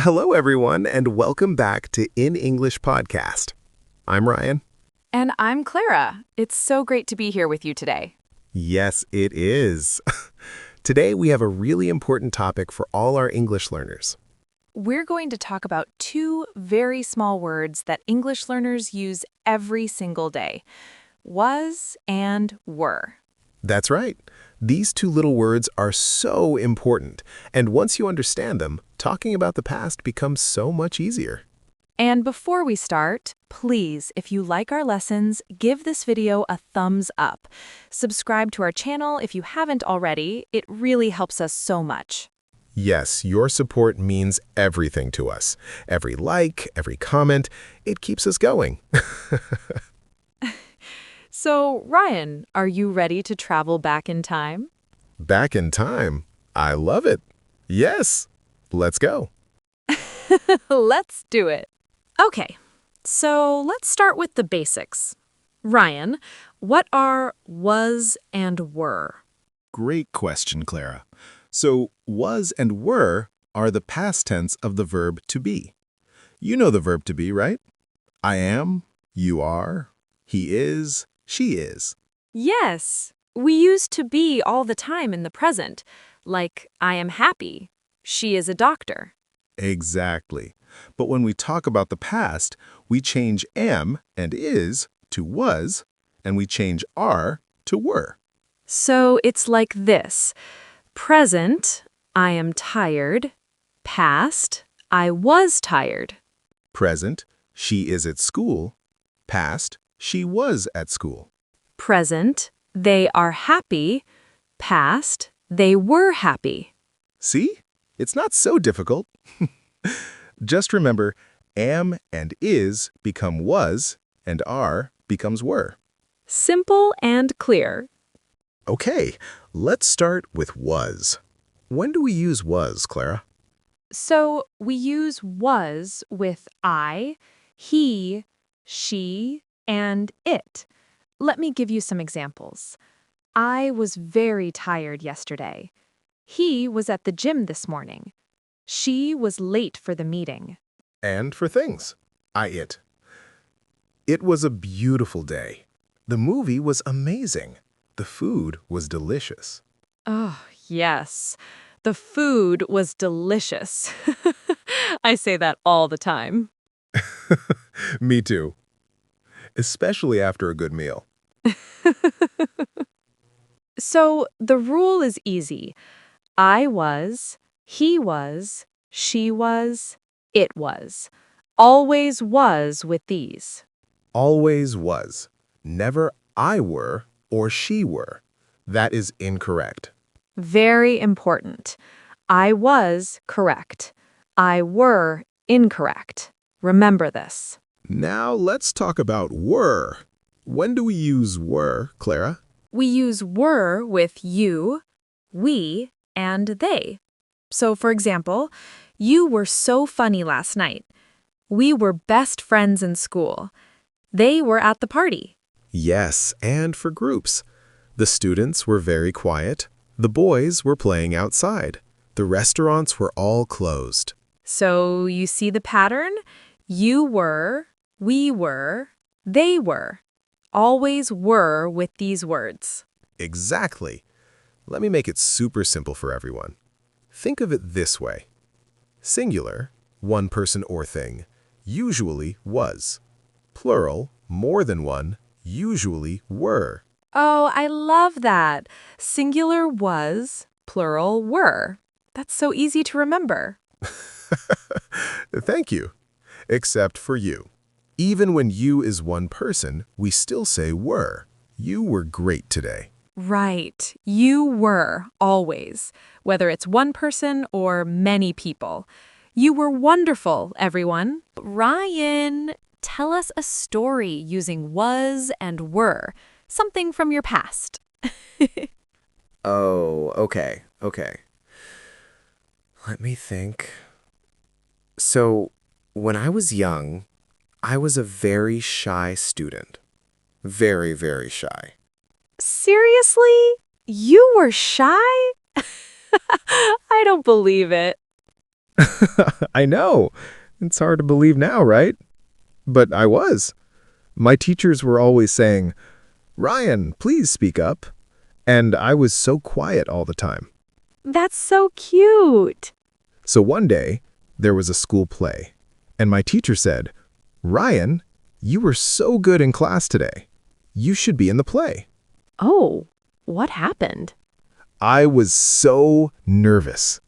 Hello, everyone, and welcome back to In English Podcast. I'm Ryan. And I'm Clara. It's so great to be here with you today. Yes, it is. Today, we have a really important topic for all our English learners. We're going to talk about two very small words that English learners use every single day: was and were. That's right. These two little words are so important, and once you understand them, talking about the past becomes so much easier. And before we start, please, if you like our lessons, give this video a thumbs up. Subscribe to our channel if you haven't already. It really helps us so much. Yes, your support means everything to us. Every like, every comment, it keeps us going. So, Ryan, are you ready to travel back in time? Back in time. I love it. Yes, let's go. Let's do it. Okay, so let's start with the basics. Ryan, what are was and were? Great question, Clara. So, was and were are the past tense of the verb to be. You know the verb to be, right? I am, you are, he is, she is. Yes, we use to be all the time in the present, like I am happy, she is a doctor. Exactly. But when we talk about the past, we change am and is to was, and we change are to were. So it's like this: present, I am tired; past, I was tired. Present, she is at school. Past, she was at school. Present, they are happy; past, they were happy. See? It's not so difficult. Just remember, am and is become was, and are becomes were. Simple and clear. Okay, let's start with was. When do we use was, Clara? So we use was with I, he, she, and it. Let me give you some examples. I was very tired yesterday. He was at the gym this morning. She was late for the meeting. And for things. It. It was a beautiful day. The movie was amazing. The food was delicious. Oh, yes. The food was delicious. I say that all the time. Me too. Especially after a good meal. So the rule is easy. I was, he was, she was, it was. Always was with these. Always was. Never I were or she were. That is incorrect. Very important. I was correct. I were incorrect. Remember this. Now let's talk about were. When do we use were, Clara? We use were with you, we, and they. So, for example, you were so funny last night. We were best friends in school. They were at the party. Yes, and for groups. The students were very quiet. The boys were playing outside. The restaurants were all closed. So, you see the pattern? You were, we were, they were. Always were with these words. Exactly. Let me make it super simple for everyone. Think of it this way. Singular, one person or thing, usually was. Plural, more than one, usually were. Oh, I love that. Singular was, plural were. That's so easy to remember. Thank you. Except for you. Even when you is one person, we still say were. You were great today. Right. You were, always. Whether it's one person or many people. You were wonderful, everyone. Ryan, tell us a story using was and were. Something from your past. Oh, okay. Let me think. So, when I was young, I was a very shy student. Very, very shy. Seriously? You were shy? I don't believe it. I know. It's hard to believe now, right? But I was. My teachers were always saying, "Ryan, please speak up." And I was so quiet all the time. That's so cute. So one day, there was a school play, and my teacher said, "Ryan, you were so good in class today. You should be in the play." Oh, what happened? I was so nervous.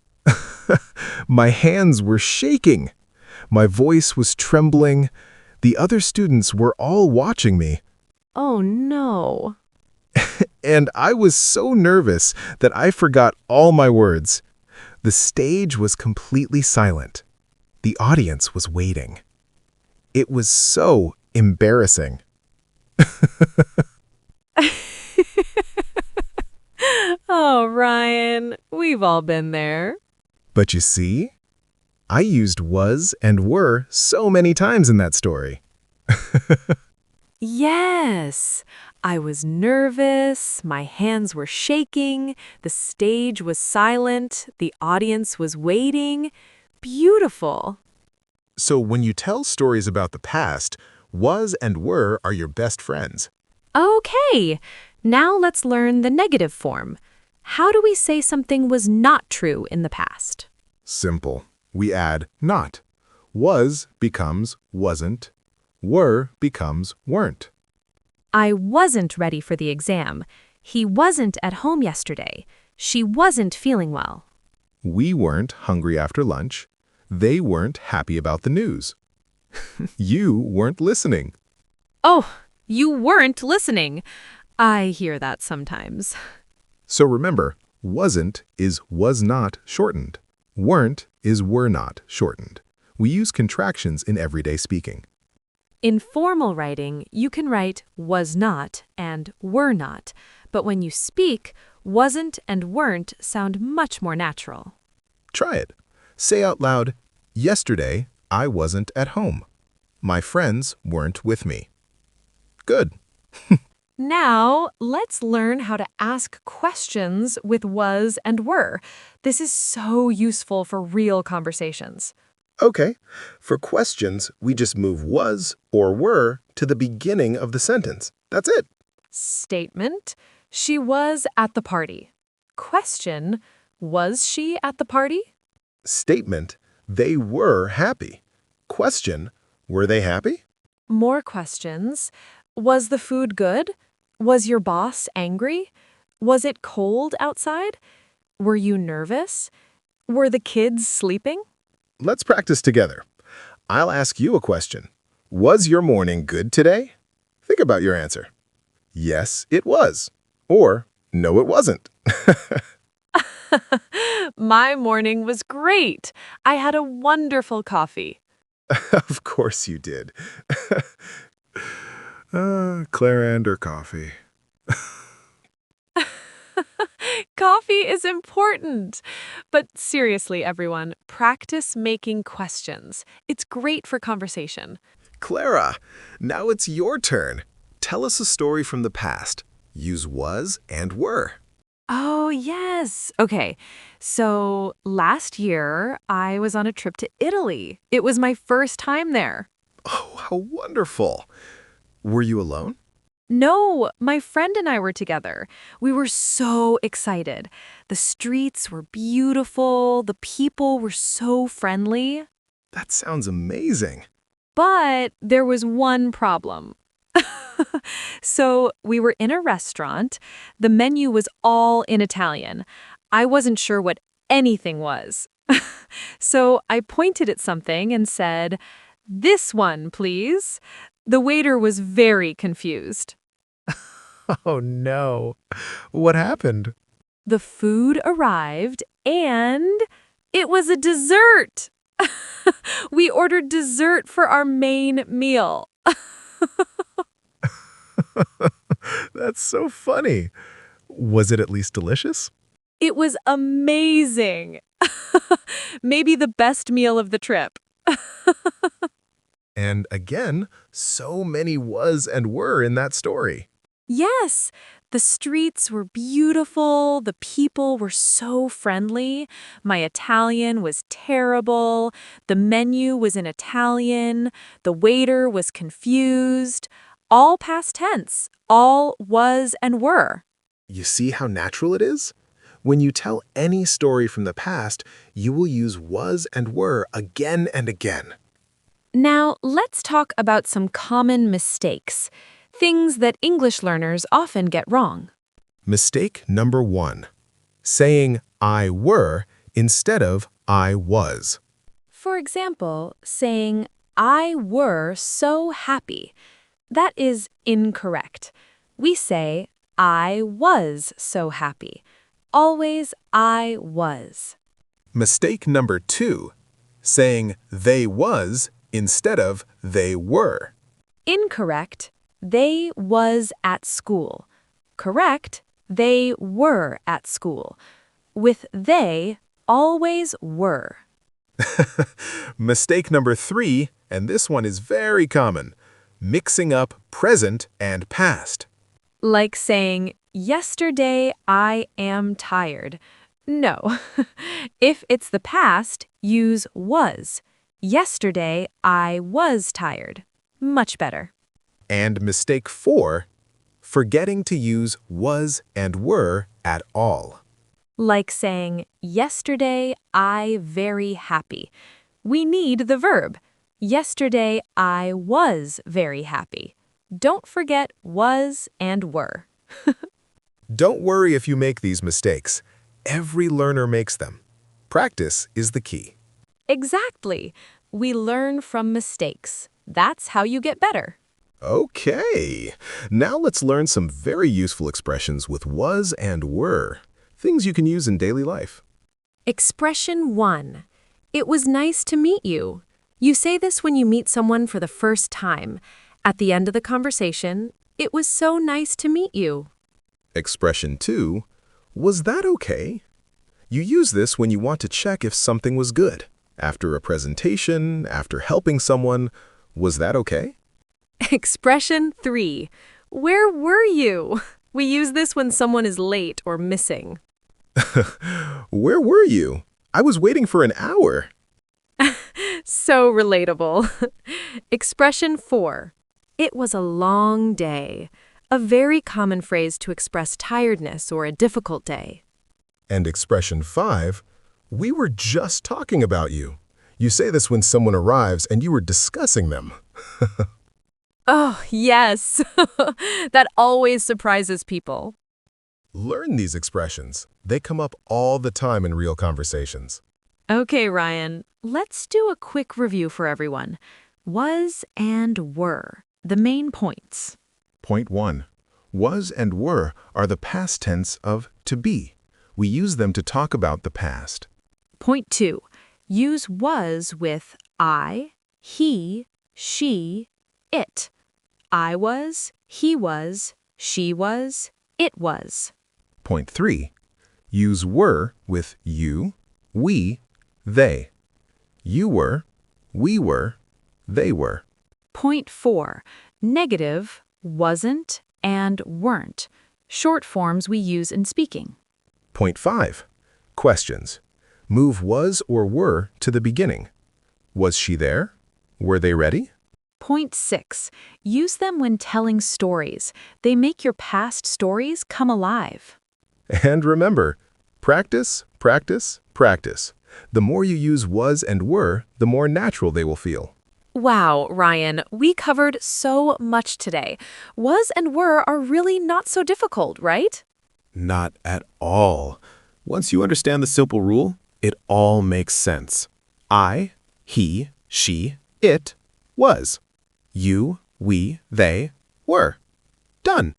My hands were shaking. My voice was trembling. The other students were all watching me, Oh, no. and I was so nervous that I forgot all my words. The stage was completely silent. The audience was waiting. It was so embarrassing. Oh, Ryan, we've all been there. But you see, I used was and were so many times in that story. Yes, I was nervous, my hands were shaking, the stage was silent, the audience was waiting. Beautiful. So when you tell stories about the past, was and were are your best friends. Okay, now let's learn the negative form. How do we say something was not true in the past? Simple. We add not. Was becomes wasn't. Were becomes weren't. I wasn't ready for the exam. He wasn't at home yesterday. She wasn't feeling well. We weren't hungry after lunch. They weren't happy about the news. You weren't listening. Oh, you weren't listening. I hear that sometimes. So remember, wasn't is was not shortened. Weren't is were not shortened. We use contractions in everyday speaking. In formal writing, you can write was not and were not, but when you speak, wasn't and weren't sound much more natural. Try it. Say out loud, yesterday I wasn't at home. My friends weren't with me. Good. Now, let's learn how to ask questions with was and were. This is so useful for real conversations. Okay, for questions, we just move was or were to the beginning of the sentence. That's it. Statement: she was at the party. Question: was she at the party? Statement, they were happy. Question, were they happy? More questions. Was the food good? Was your boss angry? Was it cold outside? Were you nervous? Were the kids sleeping? Let's practice together. I'll ask you a question. Was your morning good today? Think about your answer. Yes, it was. Or, no, it wasn't. My morning was great. I had a wonderful coffee. Of course you did. Clara and her coffee. Coffee is important. But seriously, everyone, practice making questions. It's great for conversation. Clara, now it's your turn. Tell us a story from the past. Use was and were. Oh, yes. Okay. So last year, I was on a trip to Italy. It was my first time there. Oh, how wonderful. Were you alone? No, my friend and I were together. We were so excited. The streets were beautiful. The people were so friendly. That sounds amazing. But there was one problem. So we were in a restaurant. The menu was all in Italian. I wasn't sure what anything was. So I pointed at something and said, "This one, please." The waiter was very confused. Oh no. What happened? The food arrived and it was a dessert. We ordered dessert for our main meal. That's so funny. Was it at least delicious? It was amazing. Maybe the best meal of the trip. And again, so many was and were in that story. Yes, The streets were beautiful. The people were so friendly. My Italian was terrible. The menu was in Italian. The waiter was confused. All past tense. All was and were. You see how natural it is? When you tell any story from the past, you will use was and were again and again. Now, let's talk about some common mistakes, things that English learners often get wrong. Mistake number 1. Saying I were instead of I was. For example, saying, I were so happy. That is incorrect. We say, I was so happy. Always I was. Mistake number 2. Saying they was instead of they were. Incorrect. They was at school. Correct. They were at school. With they, always were. Mistake number 3, and this one is very common, mixing up present and past. Like saying, yesterday I am tired. No. If it's the past, use was. Yesterday I was tired. Much better. And mistake 4, forgetting to use was and were at all. Like saying, yesterday I very happy. We need the verb. Yesterday I was very happy. Don't forget was and were. Don't worry if you make these mistakes. Every learner makes them. Practice is the key. Exactly. We learn from mistakes. That's how you get better. Okay, now let's learn some very useful expressions with was and were, things you can use in daily life. Expression 1. It was nice to meet you. You say this when you meet someone for the first time. At the end of the conversation, it was so nice to meet you. Expression 2, was that okay? You use this when you want to check if something was good. After a presentation, after helping someone, was that okay? Expression 3. Where were you? We use this when someone is late or missing. Where were you? I was waiting for an hour. So relatable. Expression 4. It was a long day. A very common phrase to express tiredness or a difficult day. And expression 5, we were just talking about you. You say this when someone arrives and you were discussing them. Oh, yes. That always surprises people. Learn these expressions. They come up all the time in real conversations. Okay, Ryan, let's do a quick review for everyone. Was and were, the main points. Point 1. Was and were are the past tense of to be. We use them to talk about the past. Point 2. Use was with I, he, she, it. I was, he was, she was, it was. Point 3. Use were with you, we, they. You were, we were, they were. Point 4. Negative, wasn't, and weren't. Short forms we use in speaking. Point 5. Questions. Move was or were to the beginning. Was she there? Were they ready? Point 6. Use them when telling stories. They make your past stories come alive. And remember, practice, practice, practice. The more you use was and were, the more natural they will feel. Wow, Ryan, we covered so much today. Was and were are really not so difficult, right? Not at all. Once you understand the simple rule, it all makes sense. I, he, she, it, was. You, we, they, were. Done.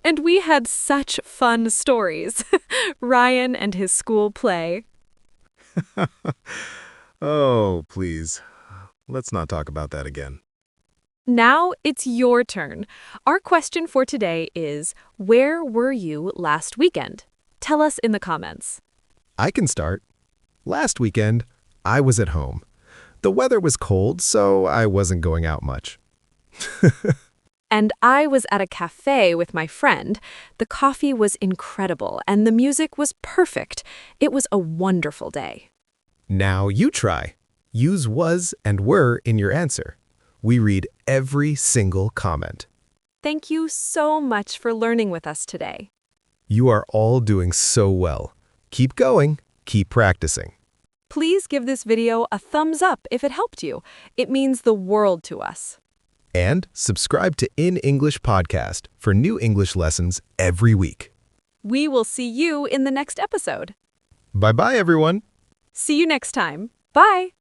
And we had such fun stories. Ryan and his school play. Oh, please. Let's not talk about that again. Now it's your turn. Our question for today is, where were you last weekend? Tell us in the comments. I can start. Last weekend, I was at home. The weather was cold, so I wasn't going out much. And I was at a cafe with my friend. The coffee was incredible, and the music was perfect. It was a wonderful day. Now you try. Use was and were in your answer. We read every single comment. Thank you so much for learning with us today. You are all doing so well. Keep going, keep practicing. Please give this video a thumbs up if it helped you. It means the world to us. And subscribe to In English Podcast for new English lessons every week. We will see you in the next episode. Bye-bye, everyone. See you next time. Bye.